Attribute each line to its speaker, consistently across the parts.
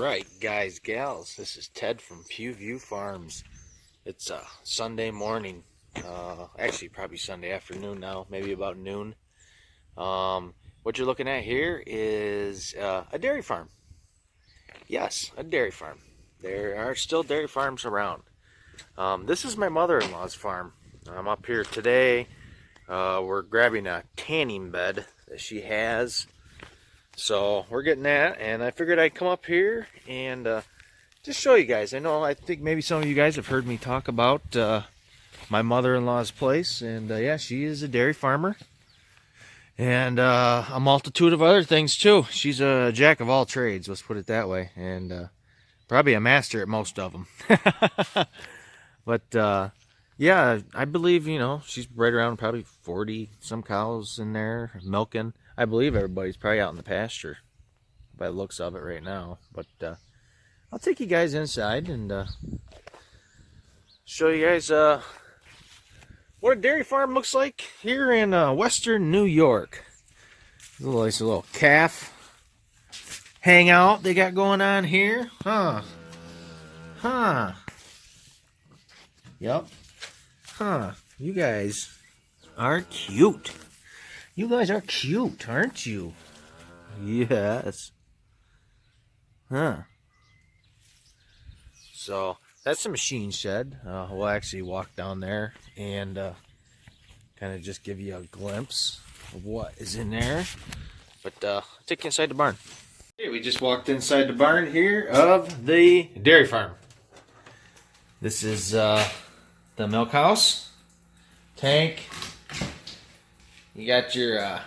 Speaker 1: Alright, guys, gals, this is Ted from Pewview Farms. It's Sunday morning, actually probably Sunday afternoon now, maybe about noon. What you're looking at here is a dairy farm. Yes, a dairy farm. There are still dairy farms around. This is my mother-in-law's farm. I'm up here today. We're grabbing a tanning bed that she has. So we're getting that, and I figured I'd come up here and just show you guys. I think maybe some of you guys have heard me talk about my mother-in-law's place, and yeah, she is a dairy farmer, and a multitude of other things too. She's a jack of all trades, let's put it that way, and probably a master at most of them. But yeah, I believe, she's right around probably 40 some cows in there milking. I believe everybody's probably out in the pasture by the looks of it right now. But I'll take you guys inside and show you guys what a dairy farm looks like here in western New York. There's a nice little calf hangout they got going on here. Yep. You guys are cute. You guys are cute, aren't you? Yes. So, that's the machine shed. We'll actually walk down there and kind of just give you a glimpse of what is in there. But I'll take you inside the barn. Okay, we just walked inside the barn here of the dairy farm. This is the milk house, tank. You got your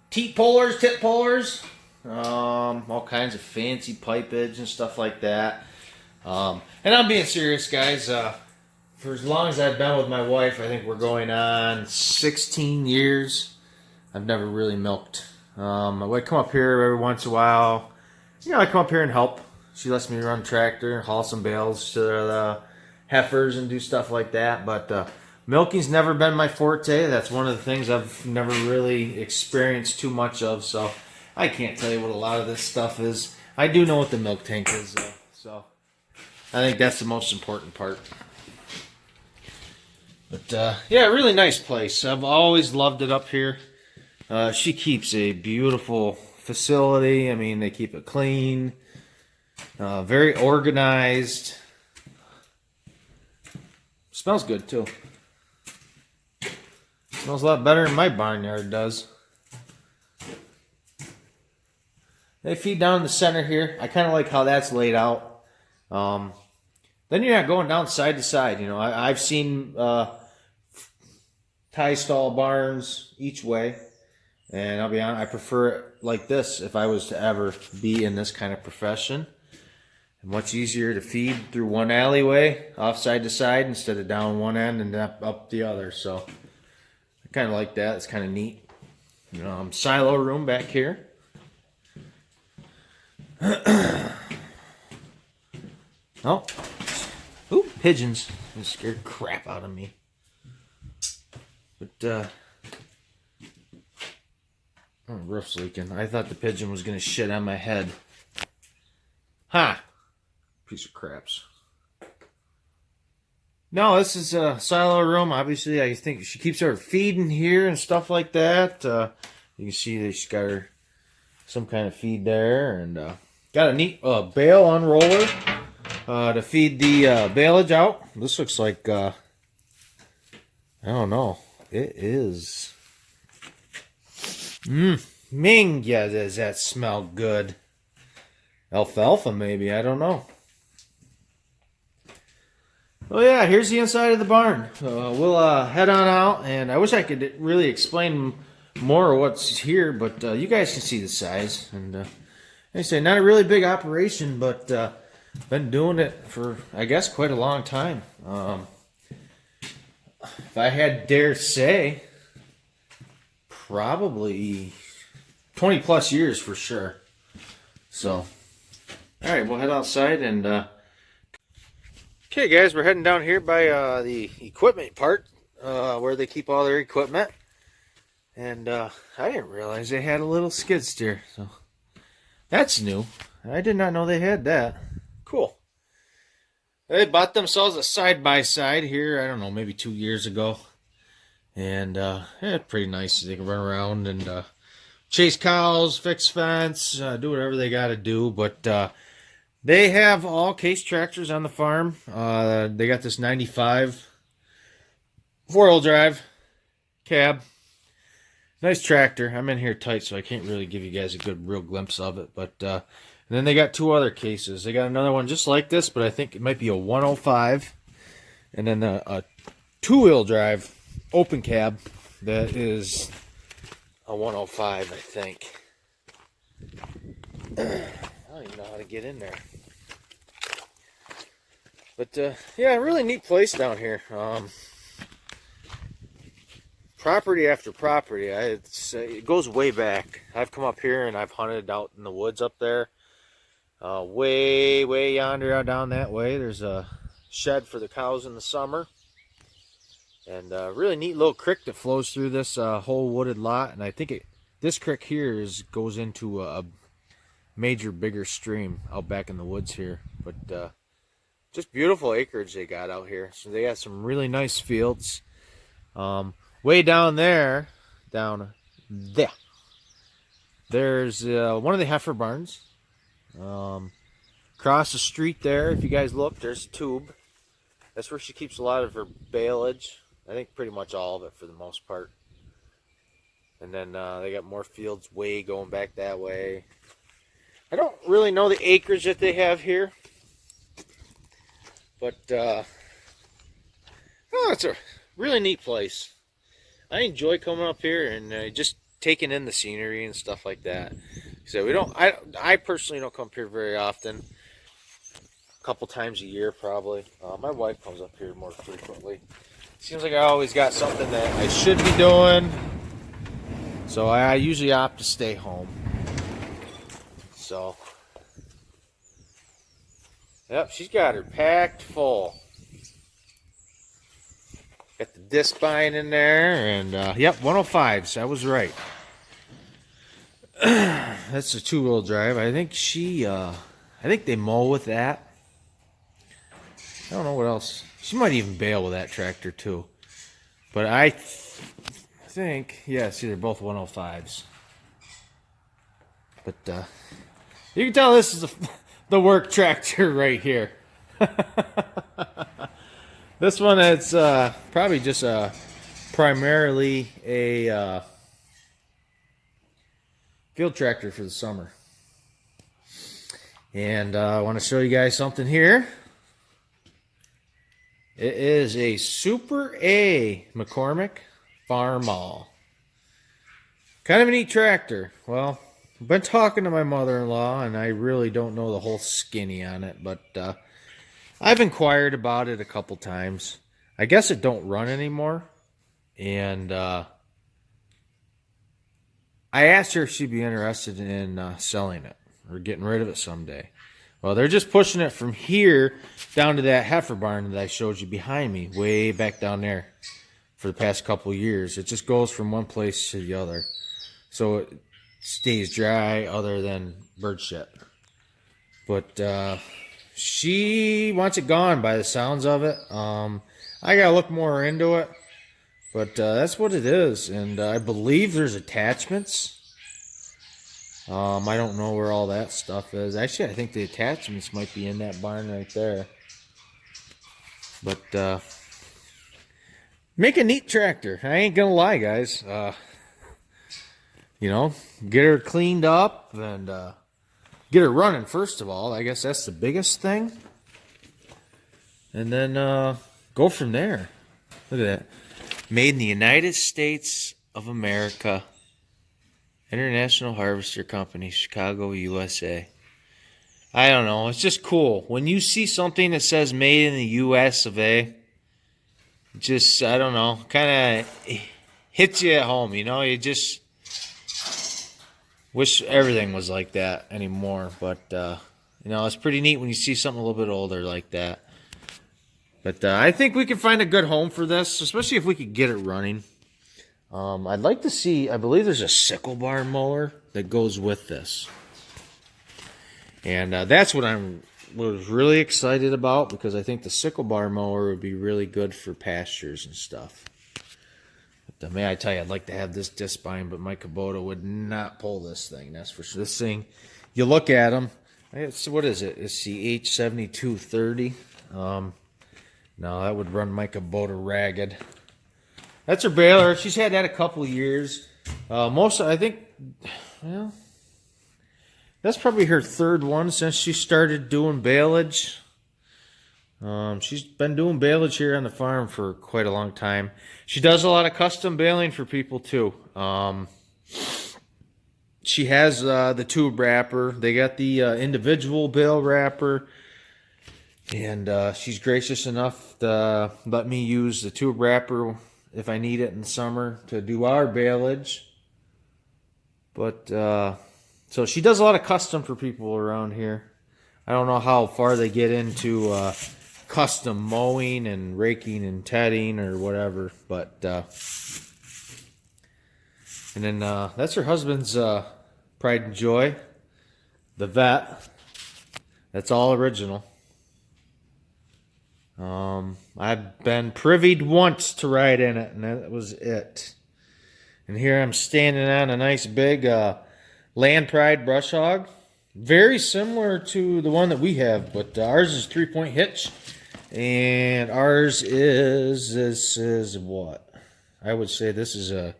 Speaker 1: tip pullers, all kinds of fancy pipage and stuff like that. And I'm being serious, guys. For as long as I've been with my wife, I think we're going on 16 years. I've never really milked. I come up here every once in a while. I come up here and help. She lets me run tractor, haul some bales to the heifers and do stuff like that. But milking's never been my forte. That's one of the things I've never really experienced too much of, so I can't tell you what a lot of this stuff is. I do know what the milk tank is, though, so I think that's the most important part. But yeah, really nice place. I've always loved it up here. She keeps a beautiful facility. I mean, they keep it clean, very organized. Smells good too. Smells a lot better than my barnyard does. They feed down in the center here. I kind of like how that's laid out. Then you're not going down side to side. I've seen tie stall barns each way, and I'll be honest, I prefer it like this if I was to ever be in this kind of profession. Much easier to feed through one alleyway, off side to side, instead of down one end and up the other. So I kind of like that. It's kind of neat. Silo room back here. Oh, ooh, pigeons! They scared crap out of me. But roof's leaking. I thought the pigeon was gonna shit on my head. Piece of craps. No, this is a silo room. Obviously, I think she keeps her feed in here and stuff like that. You can see that she's got some kind of feed there, and got a neat bale unroller to feed the baleage out. This looks like I don't know. It is. Ming, yeah, does that smell good? Alfalfa, maybe. I don't know. Well, yeah, here's the inside of the barn. We'll head on out, and I wish I could really explain more of what's here, but you guys can see the size. And like I say, not a really big operation, but been doing it for, I guess, quite a long time. If I had dare say, probably 20 plus years for sure. So, all right, we'll head outside and. Okay, guys, we're heading down here by the equipment part, where they keep all their equipment. And I didn't realize they had a little skid steer, so that's new. I did not know they had that. Cool. They bought themselves a side-by-side here, I don't know, maybe 2 years ago. And it's pretty nice. They can run around and chase cows, fix fence, do whatever they got to do. But they have all case tractors on the farm. They got this 95 four-wheel drive cab. Nice tractor. I'm in here tight, so I can't really give you guys a good real glimpse of it. But and then they got two other cases. They got another one just like this, but I think it might be a 105. And then a two-wheel drive open cab that is a 105, I think. I don't even know how to get in there. But yeah, really neat place down here. Property after property. It goes way back. I've come up here and I've hunted out in the woods up there. Way yonder out down that way. There's a shed for the cows in the summer. And a really neat little creek that flows through this whole wooded lot. And I think this creek here goes into a major, bigger stream out back in the woods here. But just beautiful acreage they got out here. So they got some really nice fields. Way down there, there's one of the heifer barns. Across the street there, if you guys look, there's a tube. That's where she keeps a lot of her baleage. I think pretty much all of it for the most part. And then they got more fields way going back that way. I don't really know the acreage that they have here. But, it's a really neat place. I enjoy coming up here and just taking in the scenery and stuff like that. So I personally don't come up here very often. A couple times a year probably. My wife comes up here more frequently. Seems like I always got something that I should be doing. So I usually opt to stay home. So, yep, she's got her packed full. Got the disc buying in there, and yep, 105s. I was right. That's a two-wheel drive. I think I think they mow with that. I don't know what else. She might even bale with that tractor too. But I think, yeah, see, they're both 105s. But you can tell this is the work tractor right here. This one, it's probably just primarily a field tractor for the summer. And I want to show you guys something here. It is a Super A McCormick Farmall. Kind of a neat tractor. Well, I've been talking to my mother-in-law, and I really don't know the whole skinny on it, but I've inquired about it a couple times. I guess it don't run anymore. And I asked her if she'd be interested in selling it or getting rid of it someday. Well, they're just pushing it from here down to that heifer barn that I showed you behind me, way back down there for the past couple years. It just goes from one place to the other. So it stays dry other than bird shit. But she wants it gone by the sounds of it. I gotta look more into it, but that's what it is. And I believe there's attachments. I don't know where all that stuff is. Actually, I think the attachments might be in that barn right there. But make a neat tractor. I ain't gonna lie, guys. You know, get her cleaned up and get her running, first of all. I guess that's the biggest thing. And then go from there. Look at that. Made in the United States of America. International Harvester Company, Chicago, USA. I don't know. It's just cool. When you see something that says made in the US of A, just, I don't know, kind of hits you at home, you know? You just wish everything was like that anymore. But, you know, it's pretty neat when you see something a little bit older like that. But I think we can find a good home for this, especially if we could get it running. I'd like to see, I believe there's a sickle bar mower that goes with this.
Speaker 2: And that's what was really excited about, because I think the sickle bar mower would be really good for pastures and stuff. But may I tell you, I'd like to have this disc spine, but my Kubota would not pull this thing. That's for sure. This thing, you look at them. What is it? It's the H7230. No, that would run my Kubota ragged. That's her baler. She's had that a couple of years. I think, well, that's probably her third one since she started doing baleage. She's been doing baleage here on the farm for quite a long time. She does a lot of custom baling for people too. She has the tube wrapper. They got the individual bale wrapper. And she's gracious enough to let me use the tube wrapper if I need it in the summer to do our baleage. But, so she does a lot of custom for people around here. I don't know how far they get into custom mowing and raking and tedding or whatever. But, and then that's her husband's pride and joy, the vet. That's all original. I've been privied once to ride in it, and that was it. And here I'm standing on a nice big Land Pride brush hog. Very similar to the one that we have, but ours is 3-point hitch. And ours this is what? I would say this is a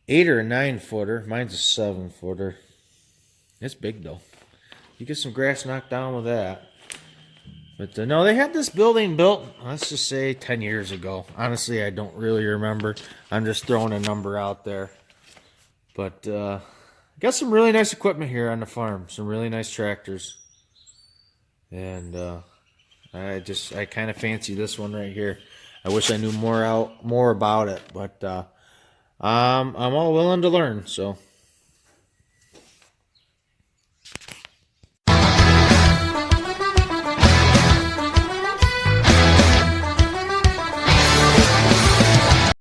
Speaker 2: 8 or a 9 footer. Mine's a 7 footer. It's big though. You get some grass knocked down with that. But no, they had this building built, let's just say 10 years ago. Honestly, I don't really remember. I'm just throwing a number out there. But got some really nice equipment here on the farm. Some really nice tractors. And I kind of fancy this one right here. I wish I knew more about it. But I'm all willing to learn. So